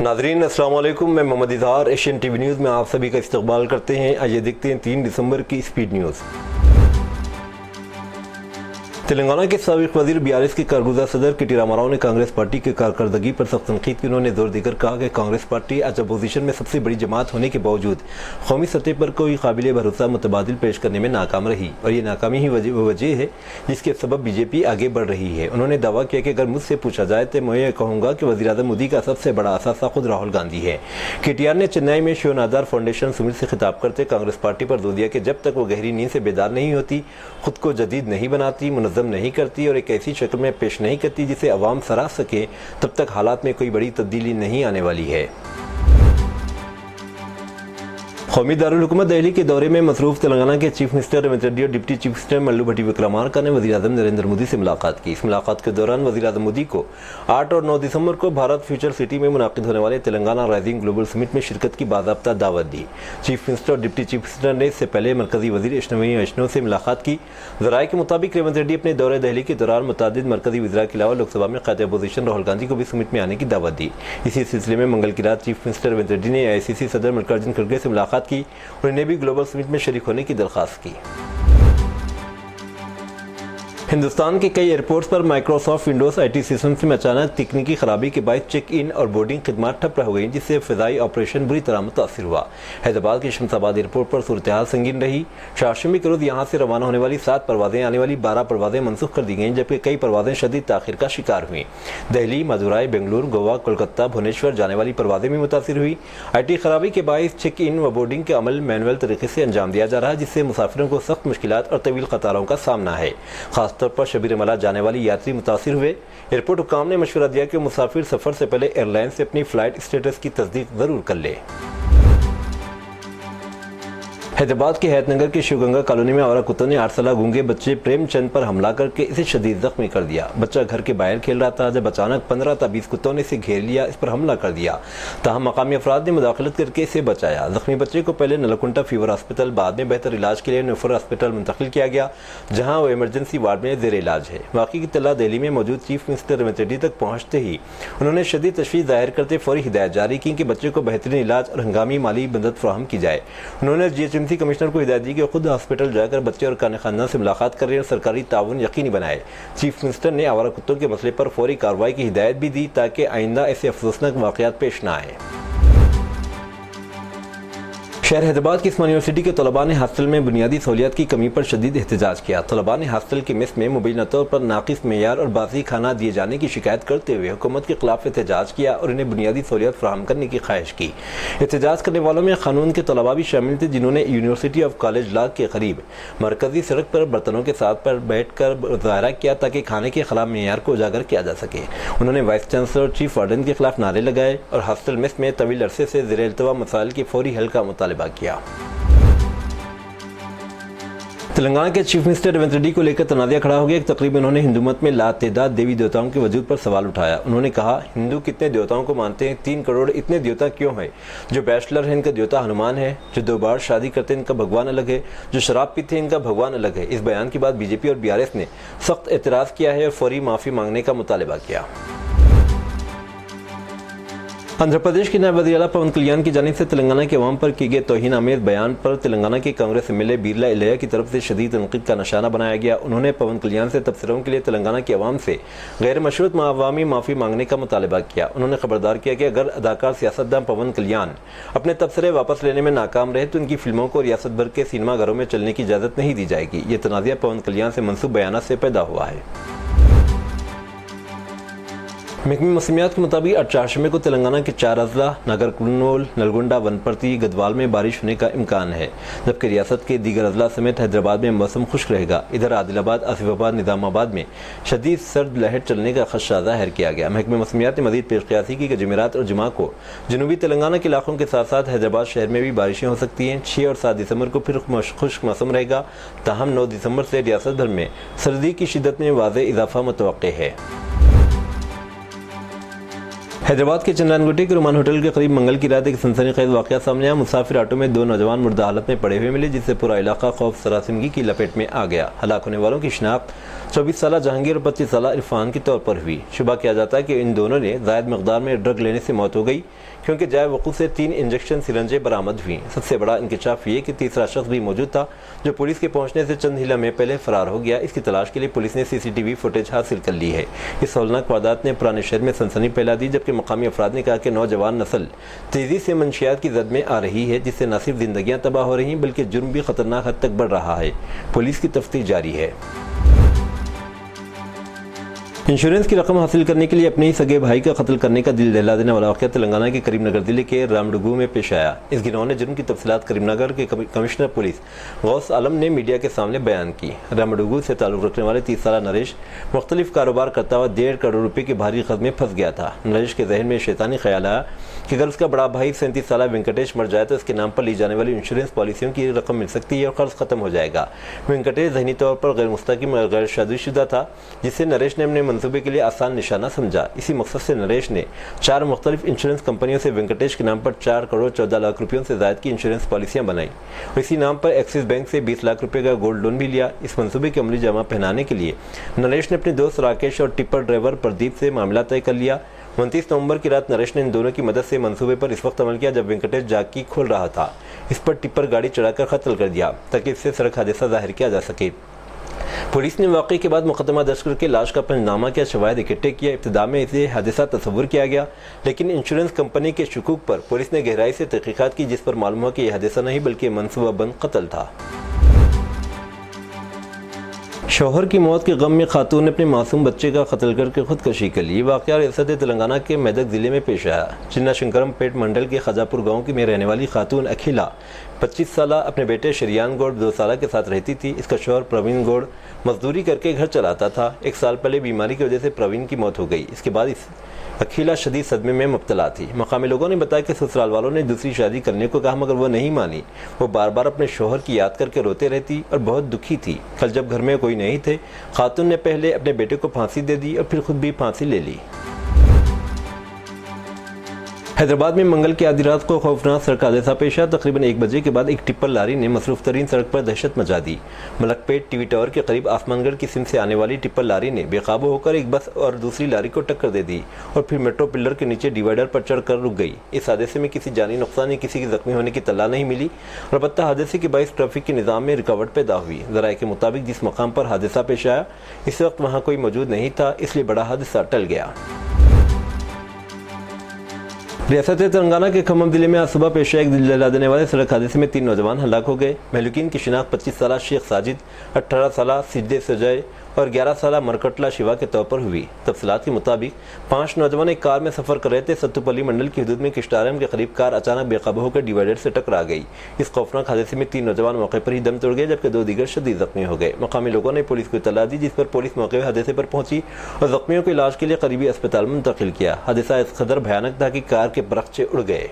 ناظرین السلام علیکم، میں محمد اظہار ایشین ٹی وی نیوز میں آپ سبھی کا استقبال کرتے ہیں۔ آئیے دیکھتے ہیں 3 دسمبر کی اسپیڈ نیوز۔ تلنگانہ کے سابق وزیر BRS کے کارگزار صدر کے ٹی راما راؤ نے کانگریس پارٹی کی کارکردگی پر سخت تنقید کی۔ انہوں نے زور دے کر کہا کہ کانگریس پارٹی آج اپوزیشن میں سب سے بڑی جماعت ہونے کے باوجود قومی سطح پر کوئی قابل بھروسہ متبادل پیش کرنے میں ناکام رہی، اور یہ ناکامی ہی وجہ ہے جس کے سبب BJP آگے بڑھ رہی ہے۔ انہوں نے دعویٰ کیا کہ اگر مجھ سے پوچھا جائے تو میں یہ کہوں گا کہ وزیراعظم مودی کا سب سے بڑا اثاثہ خود راہل گاندھی ہے۔ KTR نے چنئی میں شیو نادار فاؤنڈیشن سمٹ سے خطاب کرتے کانگریس پارٹی پر زور دیا کہ جب تک وہ گہری نیند سے بیدار نہیں ہوتی، خود کو جدید نہیں بناتی، منظم نہیں کرتی اور ایک ایسی شکل میں پیش نہیں کرتی جسے عوام سراہ سکے، تب تک حالات میں کوئی بڑی تبدیلی نہیں آنے والی ہے۔ قومی دارالحکومت دہلی کے دورے میں مصروف تلنگانہ کے چیف منسٹر ریونت ریڈی اور ڈپٹی چیف منسٹر ملو بھٹی وکرمارکا نے وزیر اعظم نریندر مودی سے ملاقات کی۔ اس ملاقات کے دوران وزیر اعظم مودی کو 8 اور 9 دسمبر کو بھارت فیوچر سٹی میں منعقد ہونے والے تلنگانہ رائزنگ گلوبل سمٹ میں شرکت کی باضابطہ دعوت دی۔ چیف منسٹر اور ڈپٹی چیف منسٹر نے اس سے پہلے مرکزی وزیر اشنوی ویشنو سے ملاقات کی۔ ذرائع کے مطابق ریونت ریڈی اپنے دورے دہلی کے دوران متعدد مرکزی وزراء کے علاوہ لوک سبھا میں قائد اپوزیشن راہل گاندھی کو بھی سمٹ میں آنے کی دعوت دی۔ اسی سلسلے میں منگل کی رات چیف منسٹر ریونت ریڈی نے AICC صدر ملکاراجن کھڑگے سے ملاقات کی اور انہیں بھی گلوبل سمٹ میں شریک ہونے کی درخواست کی۔ ہندوستان کے کئی airports per Microsoft Windows IT systems میں اچانک تکنیکی خرابی کے باعث چیک ان اور بورڈنگ خدمات ٹھپ ہو گئیں، جس سے فضائی آپریشن بری طرح متاثر ہوا۔ حیدرآباد کے شمس آباد ایئرپورٹ پر صورتحال سنگین رہی۔ شاشمی کے روز یہاں سے روانہ ہونے والی 7 پروازیں آنے والی 12 پروازیں منسوخ کر دی گئیں، جبکہ کئی پروازیں شدید تاخیر کا شکار ہوئیں۔ دہلی، مدورائی، بنگلور، گوا، کولکتہ، بھونیشور جانے والی پروازیں بھی متاثر ہوئی۔ IT خرابی کے باعث چیک ان و بورڈنگ کا عمل مینول طریقے سے انجام دیا جا رہا ہے، جس سے مسافروں کو سخت مشکلات اور طویل قطاروں کا سامنا ہے۔ خاص طور پر شبیر ملا جانے والی یاتری متاثر ہوئے۔ ایئرپورٹ حکام نے مشورہ دیا کہ مسافر سفر سے پہلے ایئر لائن سے اپنی فلائٹ اسٹیٹس کی تصدیق ضرور کر لے۔ حیدرآباد کے حیات نگر کے شیو گنگا کالونی میں آوارہ کتوں نے 8 سالہ گونگے بچے پریم چند پر حملہ کر کے اسے شدید زخمی کر دیا۔ بچہ گھر کے باہر کھیل رہا تھا جب اچانک 15 تا 20 کتوں نے اسے گھیر لیا، اس پر حملہ کر دیا۔ تاہم مقامی افراد نے مداخلت کر کے اسے بچایا۔ زخمی بچے کو پہلے نلکنٹا فیور ہسپتال، بعد میں بہتر علاج کے لیے نفر ہسپتال منتقل کیا گیا، جہاں وہ ایمرجنسی وارڈ میں زیر علاج ہے۔ واقعے کی اطلاع دہلی میں موجود چیف منسٹر ریونت ریڈی تک پہنچتے ہی انہوں نے شدید تشویش ظاہر کرتے فوری ہدایت جاری کی کہ بچے کو بہترین علاج اور ہنگامی مالی مدد فراہم کی جائے۔ انہوں نے GHMC کمشنر کو ہدایت کہ خود ہاسپٹل جا کر بچے اور خاندان سے ملاقات کریں اور سرکاری تعاون یقینی بنائے۔ چیف منسٹر نے آوارہ کتوں کے مسئلے پر فوری کارروائی کی ہدایت بھی دی تاکہ آئندہ ایسے افسوسناک واقعات پیش نہ آئیں۔ شہر حیدرآباد کی عثمان یونیورسٹی کے طلباء نے ہاسٹل میں بنیادی سہولیات کی کمی پر شدید احتجاج کیا۔ طلباء نے ہاسٹل کے میس میں مبینہ طور پر ناقص معیار اور باسی کھانا دیے جانے کی شکایت کرتے ہوئے حکومت کے خلاف احتجاج کیا اور انہیں بنیادی سہولیات فراہم کرنے کی خواہش کی۔ احتجاج کرنے والوں میں قانون کے طلباء بھی شامل تھے، جنہوں نے یونیورسٹی آف کالج لا کے قریب مرکزی سڑک پر برتنوں کے ساتھ پر بیٹھ کر مظاہرہ کیا تاکہ کھانے کے خراب معیار کو اجاگر کیا جا سکے۔ انہوں نے وائس چانسلر اور چیف وارڈن کے خلاف نعرے لگائے اور ہاسٹل میس میں طویل عرصے سے زیر التوا مسائل کے فوری حل کا مطالبہ کیا۔ تلنگانہ کے چیف منسٹر ریونت ریڈی کو لے کر تنازع کھڑا ہو گیا۔ ایک تقریب میں انہوں نے ہندو مت میں لاتعداد دیوی دیوتاؤں کے وجود پر سوال اٹھایا۔ انہوں نے کہا، ہندو کتنے دیوتاؤں کو مانتے ہیں؟ 3 کروڑ اتنے دیوتا کیوں ہیں؟ جو بیچلر ہیں ان کا دیوتا ہنومان ہے، جو 2 بار شادی کرتے ہیں ان کا بھگوان الگ ہے، جو شراب پیتے ہیں ان کا بھگوان الگ ہے۔ اس بیان کے بعد BJP اور BRS نے سخت اعتراض کیا ہے اور فوری معافی مانگنے کا مطالبہ کیا۔ آندھرا پردیش کے نائب وزیر اعلیٰ پون کلیان کی جانب سے تلنگانہ کے عوام پر کیے گئے توہین آمیز بیان پر تلنگانہ کے کانگریس MLA بیرلا ایلیہ کی طرف سے شدید تنقید کا نشانہ بنایا گیا۔ انہوں نے پون کلیان سے تبصروں کے لیے تلنگانہ کے عوام سے غیر مشروط عوامی معافی مانگنے کا مطالبہ کیا۔ انہوں نے خبردار کیا کہ اگر اداکار سیاستدان پون کلیان اپنے تبصرے واپس لینے میں ناکام رہے تو ان کی فلموں کو ریاست بھر کے سینما گھروں میں چلنے کی اجازت نہیں دی جائے گی۔ یہ تنازع پون کلیان سے منسوب بیانات سے پیدا ہوا ہے۔ محکمہ موسمیات کے مطابق 8 چہارشنبے کو تلنگانہ کے 4 اضلاع نگر کرنول، نلگنڈا، ونپرتی، گدوال میں بارش ہونے کا امکان ہے، جبکہ ریاست کے دیگر اضلاع سمیت حیدرآباد میں موسم خشک رہے گا۔ ادھر عادل آباد، آصف آباد، نظام آباد میں شدید سرد لہر چلنے کا خدشہ ظاہر کیا گیا۔ محکمہ موسمیات نے مزید پیش قیاسی کی کہ جمعرات اور جمعہ کو جنوبی تلنگانہ کے علاقوں کے ساتھ ساتھ حیدرآباد شہر میں بھی بارشیں ہو سکتی ہیں۔ 6 اور 7 دسمبر کو پھر خشک موسم رہے گا، تاہم 9 دسمبر سے ریاست بھر میں سردی کی شدت میں واضح اضافہ متوقع ہے۔ حیدرآباد کے چندرانگوٹی کے رومان ہوٹل کے قریب منگل کی رات ایک سنسنی خیز واقعہ سامنے آیا۔ مسافر آٹو میں دو نوجوان مردہ حالت میں پڑے ہوئے ملے، جس سے پورا علاقہ خوف سراسیمگی کی لپیٹ میں آ گیا۔ ہلاک ہونے والوں کی شناخت 24 سالہ جہانگیر اور 25 سالہ عرفان کے طور پر ہوئی۔ شبہ کیا جاتا ہے کہ ان دونوں نے زائد مقدار میں ڈرگ لینے سے موت ہو گئی، کیونکہ جائے وقوع سے 3 انجیکشن سرنجیں برآمد ہوئیں۔ سب سے بڑا انکشاف یہ کہ تیسرا شخص بھی موجود تھا، جو پولیس کے پہنچنے سے چند ہی لمحے پہلے فرار ہو گیا۔ اس کی تلاش کے لیے پولیس نے CCTV فوٹیج حاصل کر لی ہے۔ اس ہولناک واردات نے پرانے شہر میں سنسنی پھیلا دی، جبکہ مقامی افراد نے کہا کہ نوجوان نسل تیزی سے منشیات کی زد میں آ رہی ہے، جس سے نہ صرف زندگیاں تباہ ہو رہی ہیں بلکہ جرم بھی خطرناک حد تک بڑھ رہا ہے۔ پولیس کی تفتیش جاری ہے۔ انشورنس کی رقم حاصل کرنے کے لیے اپنے ہی سگے بھائی کا قتل کرنے کا دل دہلا دینے والا واقعہ تلنگانہ کے کریم نگر ضلع کے رامڈگو میں پیش آیا۔ اس گروہ نے جرم کی تفصیلات کریم نگر کے کمشنر پولیس غوث عالم نے میڈیا کے سامنے بیان کی۔ رامڈگو سے تعلق رکھنے والے 30 سالہ نریش مختلف کاروبار کرتا ہوا 1.5 کروڑ روپے کے بھاری قرض میں پھنس گیا تھا۔ نریش کے ذہن میں شیطانی خیال آیا کہ اگر اس کا بڑا بھائی 37 سالہ وینکٹیش مر جائے تو اس کے نام پر لی جانے والی انشورنس پالیسیوں کی رقم مل سکتی ہے اور قرض ختم ہو جائے گا۔ وینکٹیش ذہنی طور پر غیر مستحکم اور غیر شادی شدہ تھا، جس سے نریش نے اپنے منصوبے کے لیے آسان نشانہ سمجھا۔ اسی مقصد سے نریش نے 4 مختلف انشورنس کمپنیوں سے وینکٹیش کے نام پر 4 کروڑ 14 لاکھ روپیوں سے زائد کی انشورنس پالیسیاں بنائیں اور اسی نام پر ایکسس بینک سے 20 لاکھ روپے کا گولڈ لون بھی لیا۔ اس منصوبے کے عملی جامہ پہنانے کے لیے نریش نے اپنے دوست راکیش اور ٹپر ڈرائیور پردیپ سے معاملہ طے کر لیا۔ 29 نومبر کی رات نریش نے ان دونوں کی مدد سے منصوبے پر اس وقت عمل کیا جب وینکٹیش جاکی کھول رہا تھا۔ اس پر ٹپر گاڑی چڑھا کر قتل کر دیا تاکہ اس سے سڑک حادثہ ظاہر کیا جا سکے۔ پولیس نے واقعے کے بعد مقدمہ درج کر کے لاش کا پنجنامہ کیا، شواہد اکٹھے کیا۔ ابتدا میں اسے حادثہ تصور کیا گیا، لیکن انشورنس کمپنی کے شکوک پر پولیس نے گہرائی سے تحقیقات کی، جس پر معلوم ہوا کہ یہ حادثہ نہیں بلکہ منصوبہ بند قتل تھا۔ شوہر کی موت کے غم میں خاتون نے اپنے معصوم بچے کا قتل کر کے خودکشی کر لی۔ یہ واقعہ ریاست تلنگانہ کے میدک ضلع میں پیش آیا۔ چنا شنکرم پیٹ منڈل کے خجاپور گاؤں میں رہنے والی خاتون اکھیلا 25 سالہ اپنے بیٹے شریان گوڑ 2 سالہ کے ساتھ رہتی تھی۔ اس کا شوہر پروین گوڑ مزدوری کر کے گھر چلاتا تھا۔ 1 سال پہلے بیماری کی وجہ سے پروین کی موت ہو گئی۔ اس کے بعد اکھیلا شدید صدمے میں مبتلا تھی۔ مقامی لوگوں نے بتایا کہ سسرال والوں نے دوسری شادی کرنے کو کہا، مگر وہ نہیں مانی۔ وہ بار بار اپنے شوہر کی یاد کر کے روتے رہتی اور بہت دکھی تھی۔ کل جب گھر میں کوئی نہیں تھے، خاتون نے پہلے اپنے بیٹے کو پھانسی دے دی اور پھر خود بھی پھانسی لے لی۔ حیدرآباد میں منگل کی آدھی رات کو خوفناک سڑک حادثہ پیش آیا۔ تقریباً 1 بجے کے بعد ایک ٹپر لاری نے مصروف ترین سڑک پر دہشت مچا دی۔ ملک پیٹ ٹی وی ٹاور کے قریب آسمان گڑھ کی سمت سے آنے والی ٹپر لاری نے بے قابو ہو کر ایک بس اور دوسری لاری کو ٹکر دے دی اور پھر میٹرو پلر کے نیچے ڈیوائیڈر پر چڑھ کر رک گئی۔ اس حادثے میں کسی جانی نقصان یا کسی کے زخمی ہونے کی اطلاع نہیں ملی، البتہ حادثے کے باعث ٹریفک کے نظام میں رکاوٹ پیدا ہوئی۔ ذرائع کے مطابق جس مقام پر حادثہ پیش آیا اس وقت وہاں کوئی موجود نہیں تھا، اس لیے بڑا حادثہ ٹل گیا۔ ریاست تلنگانہ کے کھمم ضلع میں آج صبح پیش آئے ایک دل دہلا دینے والے سڑک حادثے میں 3 نوجوان ہلاک ہو گئے۔ مہلوکین کی شناخت 25 سالہ شیخ ساجد، 18 سالہ سجدے سجائے اور 11 سالہ مرکٹلا شیوا کے طور پر ہوئی۔ تفصیلات کے مطابق 5 نوجوان ایک کار میں سفر کر رہے تھے۔ ستوپلی منڈل کی حدود میں کشتارم کے قریب کار اچانک بے قابو ہو کر ڈیوائیڈر سے ٹکرا گئی۔ اس خوفناک حادثے میں 3 نوجوان موقع پر ہی دم توڑ گئے، جبکہ 2 دیگر شدید زخمی ہو گئے۔ مقامی لوگوں نے پولیس کو اطلاع دی، جس پر پولیس موقع حادثے پر پہنچی اور زخمیوں کو علاج کے لیے قریبی اسپتال منتقل کیا۔ حادثہ اس قدر بھیانک تھا کہ کار کے برقچے اڑ گئے۔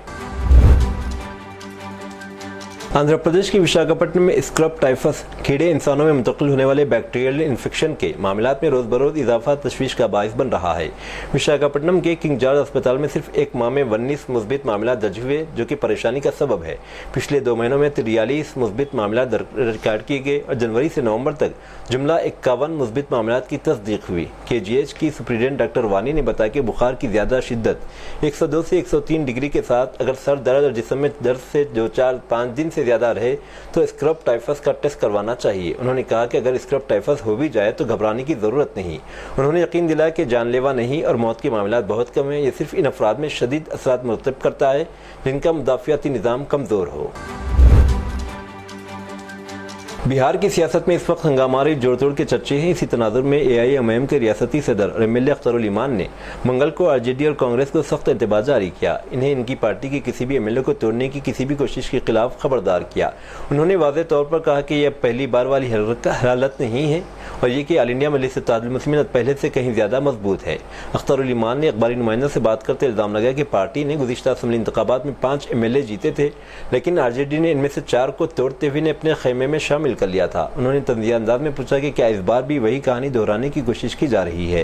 آندھرا پردیش کی وشاکھاپٹنم میں اسکرب ٹائفس کیڑے انسانوں میں منتقل ہونے والے بیکٹیریل انفیکشن کے معاملات میں روز بروز اضافہ تشویش کا باعث بن رہا ہے۔ وشاکھاپٹنم کے کنگ جارج اسپتال میں صرف 1 ماہ میں 19 مثبت معاملات درج ہوئے، جو کہ پریشانی کا سبب ہے۔ پچھلے 2 مہینوں میں 43 مثبت معاملات ریکارڈ کیے گئے اور جنوری سے نومبر تک جملہ 51 مثبت معاملات کی تصدیق ہوئی۔ KGH کی سپرنٹینڈنٹ ڈاکٹر وانی نے بتایا کہ بخار کی زیادہ شدت 102 سے 103 ڈگری کے ساتھ اگر سر درد اور جسم میں درد سے 4-5 دن سے زیادہ رہے تو اسکرب ٹائفس کا ٹیسٹ کروانا چاہیے۔ انہوں نے کہا کہ اگر اسکرب ٹائفس ہو بھی جائے تو گھبرانے کی ضرورت نہیں۔ انہوں نے یقین دلایا کہ جان لیوا نہیں اور موت کے معاملات بہت کم ہیں۔ یہ صرف ان افراد میں شدید اثرات مرتب کرتا ہے جن کا مدافعتی نظام کمزور ہو۔ بہار کی سیاست میں اس وقت ہنگاماری جوڑ توڑ کے چرچے ہیں۔ اسی تناظر میں AIMIM کے ریاستی صدر اور MLA اختر الایمان نے منگل کو RJD اور کانگریس کو سخت انتباہ جاری کیا۔ انہیں ان کی پارٹی کے کسی بھی MLA کو توڑنے کی کسی بھی کوشش کے خلاف خبردار کیا۔ انہوں نے واضح طور پر کہا کہ یہ پہلی بار والی حالت نہیں ہے اور یہ کہ آل انڈیا مجلس اتحاد المسلمین پہلے سے کہیں زیادہ مضبوط ہے۔ اختر الایمان نے اخباری نمائندوں سے بات کرتے الزام لگایا کہ پارٹی نے گزشتہ اسمبلی انتخابات میں 5 MLA جیتے تھے، لیکن RJD نے ان میں سے 4 کو توڑتے ہوئے اپنے خیمے میں شامل کر لیا تھا۔ انہوں نے تنزیہ انداز میں پوچھا کہ کیا اس بار بھی وہی کہانی دہرانے کی کوشش کی جا رہی ہے۔